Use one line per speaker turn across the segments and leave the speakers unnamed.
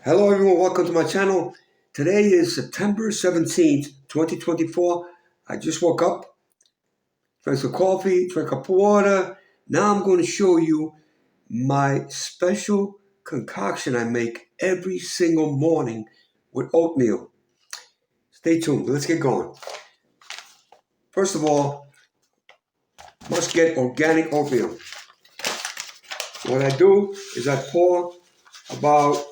Hello everyone, welcome to my channel. Today is September 17th, 2024. I just woke up, drank some coffee, drank a cup of water. Now I'm going to show you my special concoction I make every single morning with oatmeal. Stay tuned, let's get going. First of all, must get organic oatmeal. What I do is I pour about,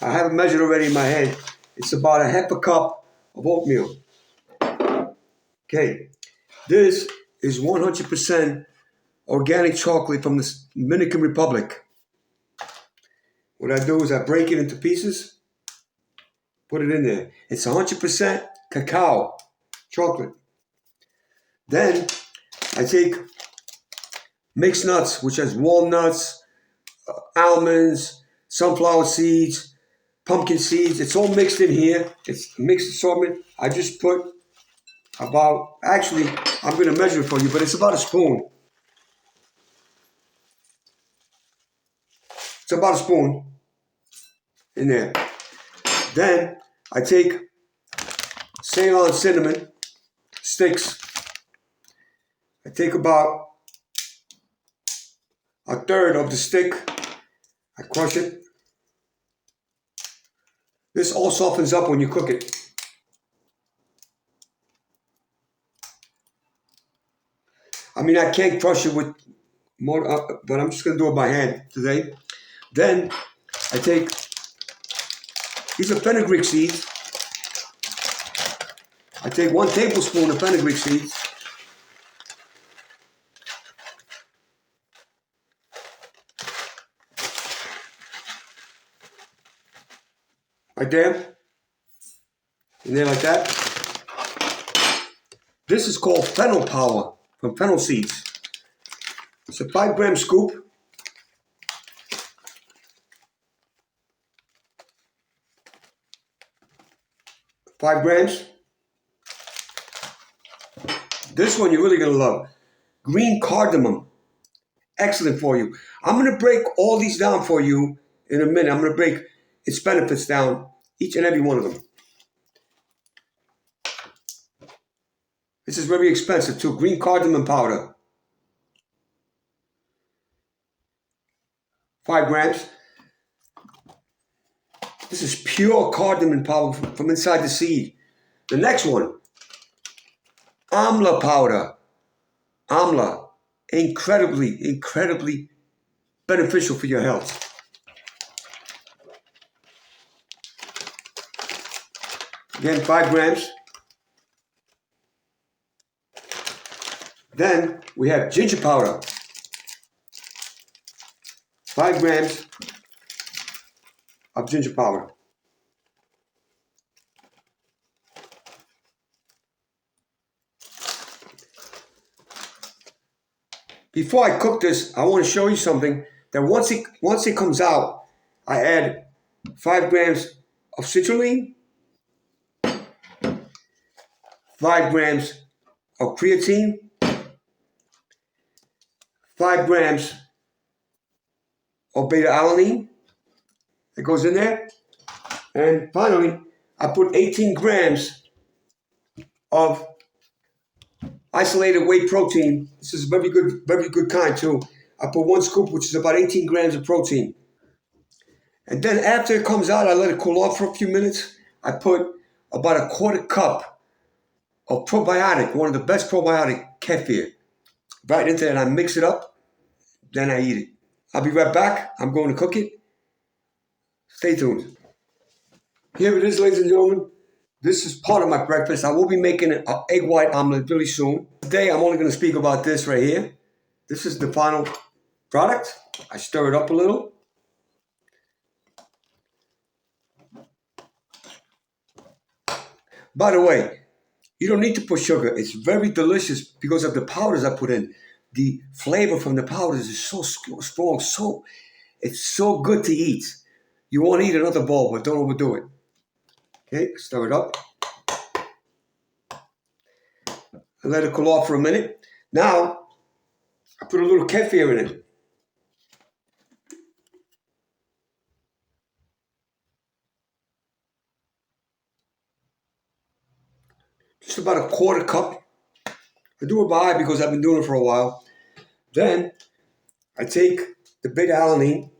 I have it measured already in my head, it's about a half a cup of oatmeal. Okay, this is 100% organic chocolate from the Dominican Republic. What I do is I break it into pieces, put it in there. It's 100% cacao chocolate. Then I take mixed nuts, which has walnuts, almonds, sunflower seeds, pumpkin seeds. It's all mixed in here. It's mixed assortment. I just put about, actually, I'm going to measure it for you, but it's about a spoon. It's about a spoon in there. Then I take Ceylon Cinnamon sticks. I take about a third of the stick. I crush it. This all softens up when you cook it. I mean, I can't crush it with more, but I'm just going to do it by hand today. Then I take, these are Fenugreek seeds. I take 1 tablespoon of Fenugreek seeds. Right there. In there like that. This is called Fennel Powder from fennel seeds. It's a 5-gram scoop. Five grams. This one you're really going to love. Green cardamom. Excellent for you. I'm going to break all these down for you in a minute. I'm going to break its benefits down, each and every one of them. This is very expensive too. Green cardamom powder. 5 grams. This is pure cardamom powder from inside the seed. The next one, Amla powder. Amla, incredibly beneficial for your health. Again, 5 grams. Then we have ginger powder. 5 grams of ginger powder. Before I cook this, I want to show you something that once it comes out, I add 5 grams of citrulline, 5 grams of creatine, 5 grams of Beta-Alanine that goes in there. And finally, I put 18 grams of isolated whey protein. This is very good kind too. I put 1 scoop, which is about 18 grams of protein. And then after it comes out, I let it cool off for a few minutes. I put about a 1/4 cup of probiotic, one of the best probiotic, Kefir, right into it, and I mix it up. Then I eat it. I'll be right back. I'm going to cook it. Stay tuned. Here it is, ladies and gentlemen. This is part of my breakfast. I will be making an egg white omelet really soon. Today, I'm only going to speak about this right here. This is the final product. I stir it up a little. By the way, you don't need to put sugar. It's very delicious because of the powders I put in. The flavor from the powders is so strong, it's so good to eat. You want to eat another bowl, but don't overdo it. Okay, stir it up. And let it cool off for a minute. Now, I put a little kefir in it. just about a quarter cup. I do it by eye because I've been doing it for a while. Then I take the Beta-Alanine,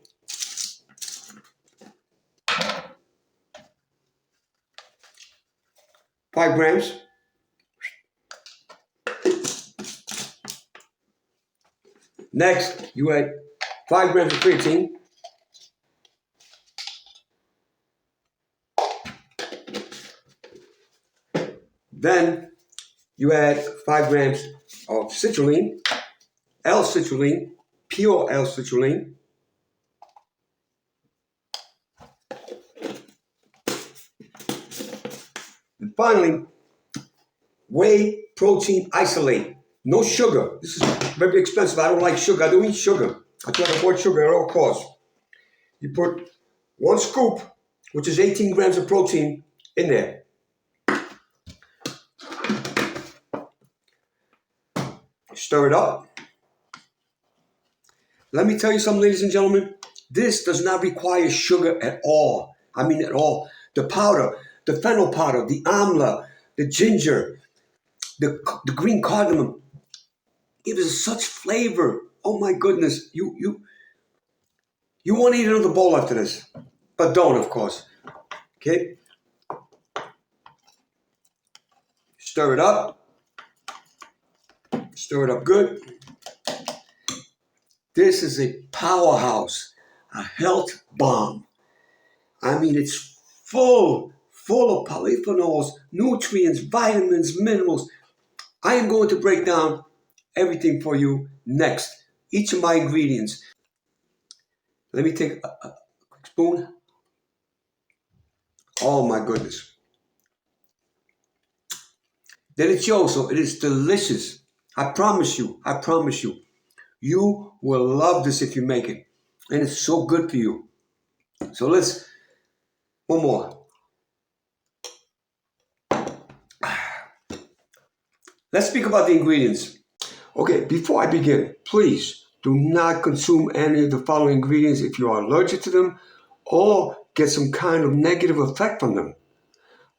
5 grams. Next, you add 5 grams of creatine. Then you add 5 grams of citrulline, L-Citrulline, pure L-Citrulline. And finally, whey protein isolate. No sugar. This is very expensive. I don't like sugar. I don't eat sugar. I try to avoid sugar at all costs. You put 1 scoop, which is 18 grams of protein, in there. Stir it up. Let me tell you something, ladies and gentlemen. This does not require sugar at all. I mean at all. The powder, the fennel powder, the amla, the ginger, the green cardamom, gives us such flavor. Oh my goodness. You want to eat another bowl after this. But don't, of course. Okay? Stir it up. Stir it up good. This is a powerhouse, a health bomb. I mean, it's full of polyphenols, nutrients, vitamins, minerals. I am going to break down everything for you next. Each of my ingredients. Let me take a quick spoon. Oh my goodness. Delicioso. It is delicious. I promise you. You will love this if you make it. And it's so good for you. So one more. Let's speak about the ingredients. Okay, before I begin, please do not consume any of the following ingredients if you are allergic to them or get some kind of negative effect from them.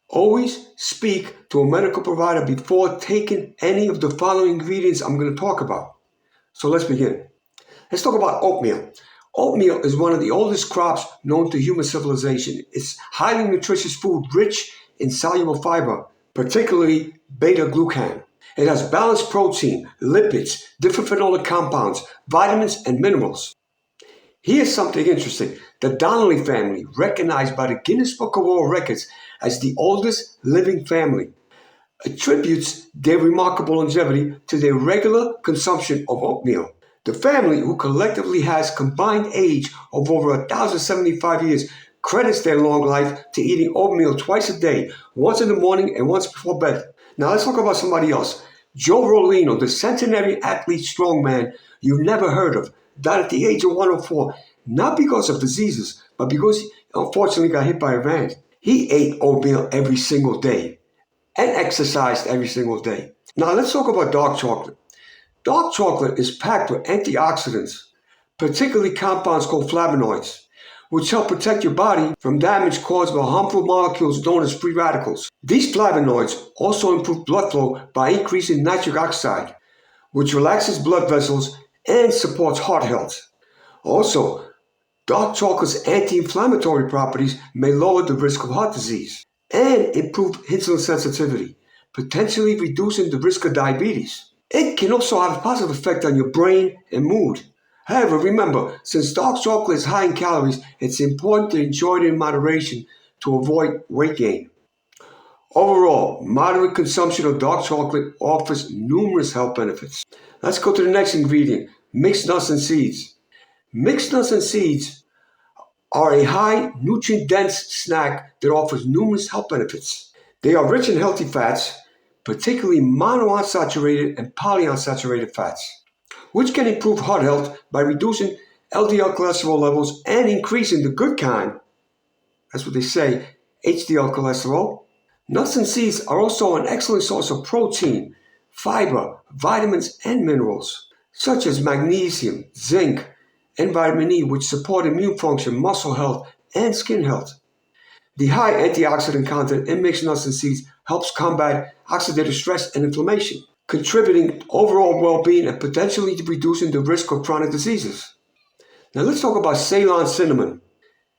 Always speak to a medical provider before taking any of the following ingredients I'm going to talk about. So let's begin. Let's talk about oatmeal. Oatmeal is one of the oldest crops known to human civilization. It's highly nutritious food rich in soluble fiber, particularly beta-glucan. It has balanced protein, lipids, different phenolic compounds, vitamins, and minerals. Here's something interesting. The Donnelly family, recognized by the Guinness Book of World Records as the oldest living family, attributes their remarkable longevity to their regular consumption of oatmeal. The family, who collectively has combined age of over 1,075 years, credits their long life to eating oatmeal twice a day, once in the morning and once before bed. Now let's talk about somebody else. Joe Rolino, the centenary athlete strongman you've never heard of, died at the age of 104, not because of diseases, but because he unfortunately got hit by a van. He ate oatmeal every single day and exercised every single day. Now let's talk about dark chocolate. Dark chocolate is packed with antioxidants, particularly compounds called flavonoids, which help protect your body from damage caused by harmful molecules known as free radicals. These flavonoids also improve blood flow by increasing nitric oxide, which relaxes blood vessels and supports heart health. Also, dark chocolate's anti-inflammatory properties may lower the risk of heart disease and improve insulin sensitivity, potentially reducing the risk of diabetes. It can also have a positive effect on your brain and mood. However, remember, since dark chocolate is high in calories, it's important to enjoy it in moderation to avoid weight gain. Overall, moderate consumption of dark chocolate offers numerous health benefits. Let's go to the next ingredient, mixed nuts and seeds. Mixed nuts and seeds are a high nutrient-dense snack that offers numerous health benefits. They are rich in healthy fats, particularly monounsaturated and polyunsaturated fats, which can improve heart health by reducing LDL cholesterol levels and increasing the good kind, that's what they say, HDL cholesterol. Nuts and seeds are also an excellent source of protein, fiber, vitamins, and minerals, such as magnesium, zinc, and vitamin E, which support immune function, muscle health, and skin health. The high antioxidant content in mixed nuts and seeds helps combat oxidative stress and inflammation, contributing to overall well-being and potentially reducing the risk of chronic diseases. Now let's talk about Ceylon Cinnamon.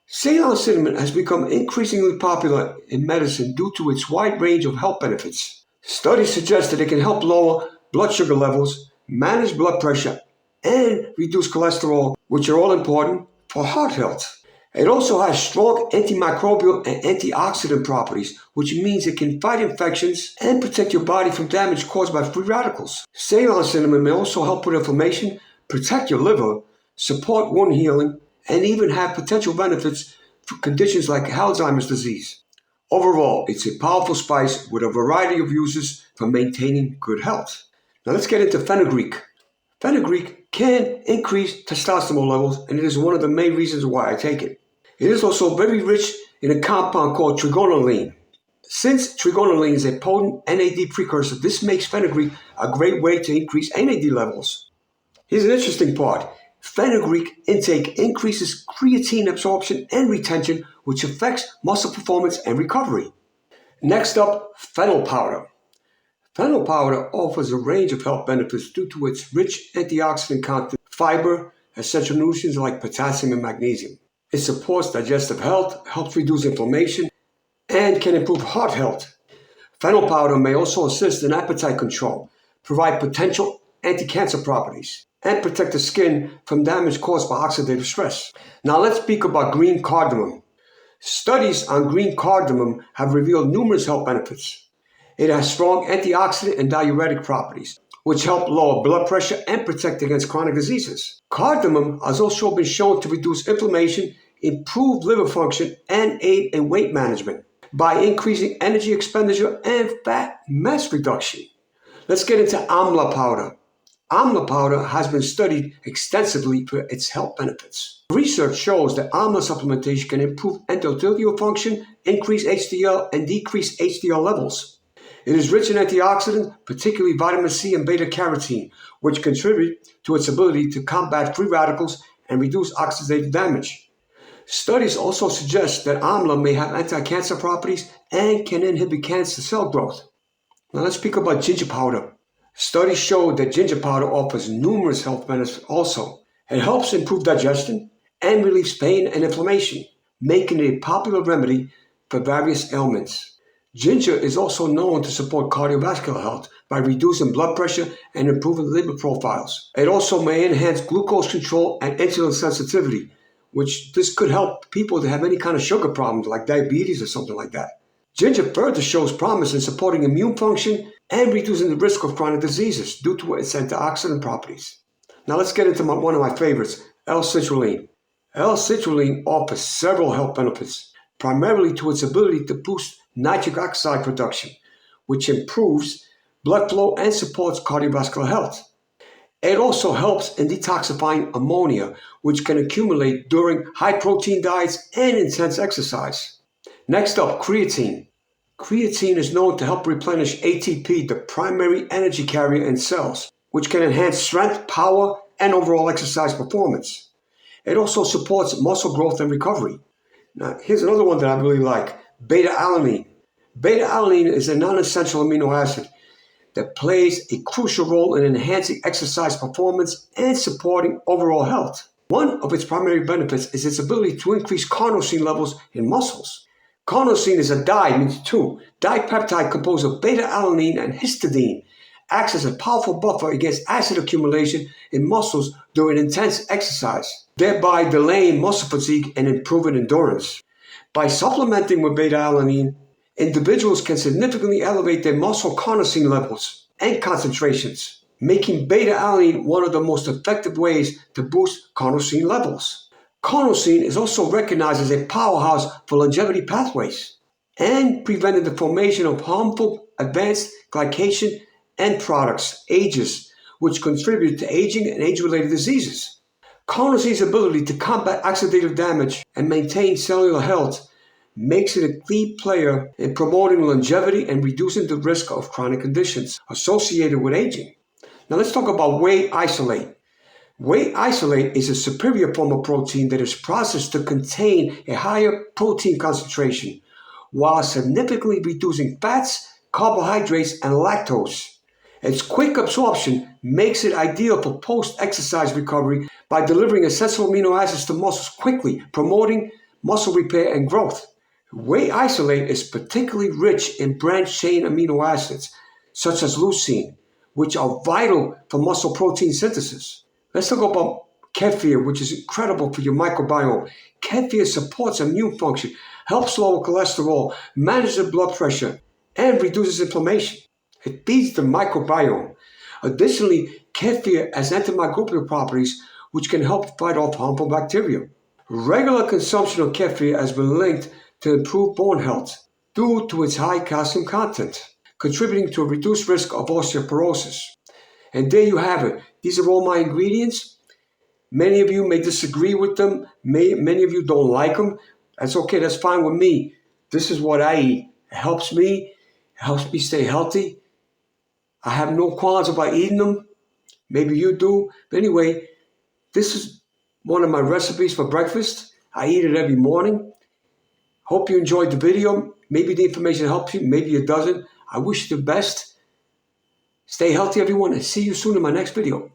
Ceylon Cinnamon has become increasingly popular in medicine due to its wide range of health benefits. Studies suggest that it can help lower blood sugar levels, manage blood pressure, and reduce cholesterol, which are all important for heart health. It also has strong antimicrobial and antioxidant properties, which means it can fight infections and protect your body from damage caused by free radicals. Ceylon cinnamon may also help with inflammation, protect your liver, support wound healing, and even have potential benefits for conditions like Alzheimer's disease. Overall, it's a powerful spice with a variety of uses for maintaining good health. Now let's get into fenugreek. Fenugreek can increase testosterone levels, and it is one of the main reasons why I take it. It is also very rich in a compound called trigonelline. Since trigonelline is a potent NAD precursor, this makes fenugreek a great way to increase NAD levels. Here's an interesting part. Fenugreek intake increases creatine absorption and retention, which affects muscle performance and recovery. Next up, fennel powder. Fennel powder offers a range of health benefits due to its rich antioxidant content, fiber, essential nutrients like potassium and magnesium. It supports digestive health, helps reduce inflammation, and can improve heart health. Fennel powder may also assist in appetite control, provide potential anti-cancer properties, and protect the skin from damage caused by oxidative stress. Now let's speak about green cardamom. Studies on green cardamom have revealed numerous health benefits. It has strong antioxidant and diuretic properties, which help lower blood pressure and protect against chronic diseases. Cardamom has also been shown to reduce inflammation, improve liver function, and aid in weight management by increasing energy expenditure and fat mass reduction. Let's get into Amla Powder. Amla Powder has been studied extensively for its health benefits. Research shows that Amla supplementation can improve endothelial function, increase HDL, and decrease HDL levels. It is rich in antioxidants, particularly vitamin C and beta-carotene, which contribute to its ability to combat free radicals and reduce oxidative damage. Studies also suggest that amla may have anti-cancer properties and can inhibit cancer cell growth. Now let's speak about ginger powder. Studies show that ginger powder offers numerous health benefits also. It helps improve digestion and relieves pain and inflammation, making it a popular remedy for various ailments. Ginger is also known to support cardiovascular health by reducing blood pressure and improving lipid profiles. It also may enhance glucose control and insulin sensitivity, which this could help people that have any kind of sugar problems like diabetes or something like that. Ginger further shows promise in supporting immune function and reducing the risk of chronic diseases due to its antioxidant properties. Now let's get into one of my favorites, L-Citrulline. L-Citrulline offers several health benefits, primarily to its ability to boost nitric oxide production, which improves blood flow and supports cardiovascular health. It also helps in detoxifying ammonia, which can accumulate during high-protein diets and intense exercise. Next up, creatine. Creatine is known to help replenish ATP, the primary energy carrier in cells, which can enhance strength, power, and overall exercise performance. It also supports muscle growth and recovery. Now, here's another one that I really like, Beta-Alanine. Beta-Alanine is a non-essential amino acid that plays a crucial role in enhancing exercise performance and supporting overall health. One of its primary benefits is its ability to increase carnosine levels in muscles. Carnosine is a di, means two, dipeptide composed of beta-alanine and histidine, acts as a powerful buffer against acid accumulation in muscles during intense exercise, thereby delaying muscle fatigue and improving endurance. By supplementing with beta-alanine, individuals can significantly elevate their muscle carnosine levels and concentrations, making beta-alanine one of the most effective ways to boost carnosine levels. Carnosine is also recognized as a powerhouse for longevity pathways and preventing the formation of harmful advanced glycation end products, AGEs, which contribute to aging and age-related diseases. Carnosine's ability to combat oxidative damage and maintain cellular health makes it a key player in promoting longevity and reducing the risk of chronic conditions associated with aging. Now let's talk about whey isolate. Whey isolate is a superior form of protein that is processed to contain a higher protein concentration while significantly reducing fats, carbohydrates, and lactose. Its quick absorption makes it ideal for post-exercise recovery by delivering essential amino acids to muscles quickly, promoting muscle repair and growth. Whey isolate is particularly rich in branched-chain amino acids, such as leucine, which are vital for muscle protein synthesis. Let's talk about kefir, which is incredible for your microbiome. Kefir supports immune function, helps lower cholesterol, manages the blood pressure, and reduces inflammation. It feeds the microbiome. Additionally, kefir has antimicrobial properties which can help fight off harmful bacteria. Regular consumption of kefir has been linked to improved bone health due to its high calcium content, contributing to a reduced risk of osteoporosis. And there you have it. These are all my ingredients. Many of you may disagree with them. Many of you don't like them. That's okay. That's fine with me. This is what I eat. It helps me. It helps me stay healthy. I have no qualms about eating them. Maybe you do. But anyway, this is one of my recipes for breakfast. I eat it every morning. Hope you enjoyed the video. Maybe the information helps you. Maybe it doesn't. I wish you the best. Stay healthy, everyone, and see you soon in my next video.